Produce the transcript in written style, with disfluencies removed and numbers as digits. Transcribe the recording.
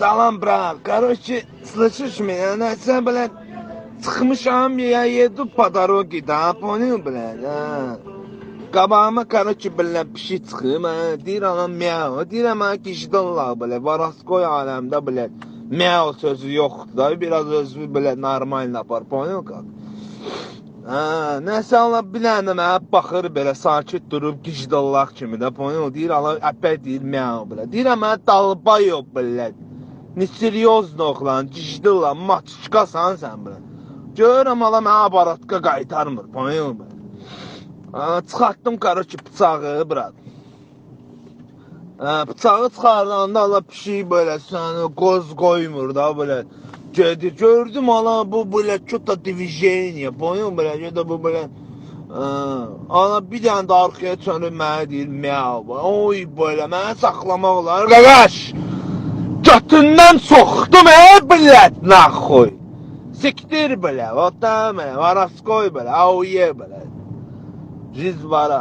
Salam, брат. Короче, слышишь меня? Начал, блядь, çıxmışam, я еду по дороге, да, понял, блядь, Qabağıma, короче, блядь, pişi çıxım, deyir anam, miau, deyirəm, kişidallah, blядь, Varaskoy aləmdə, blядь, miau sözü yoxdur da, biraz özü, blядь, normal apar, poнял, как? Nəsə Allah bilənə mənə baxır belə sakit durub gicdallah kimi də, poнял, deyir Allah əpək deyir miau, blядь, deyirəm mənə dalbayov, blядь, ne seriozno lan, gicdallah, maçkasan sən, blядь, görürəm Allah mənə abaratka qaytarmır, poнял, blядь. Çıxartdım, короче, bıçağı, brat. Bıçağı çıxardanda Allah pişik belə səni qoz qoymur da, belə. Gedir, gördüm Allah bu belə kötə diviziyeniya, poyun belə, gedə bu belə. Allah bir dənə də arxaya çönüb mənə deyir, miau, oy belə, mənə saxlamaq olar. Qaqaş, götündən soxdum, blət, naxoy. Siktir belə, ota belə, Varaskoy belə, auye belə. Жизнь вора.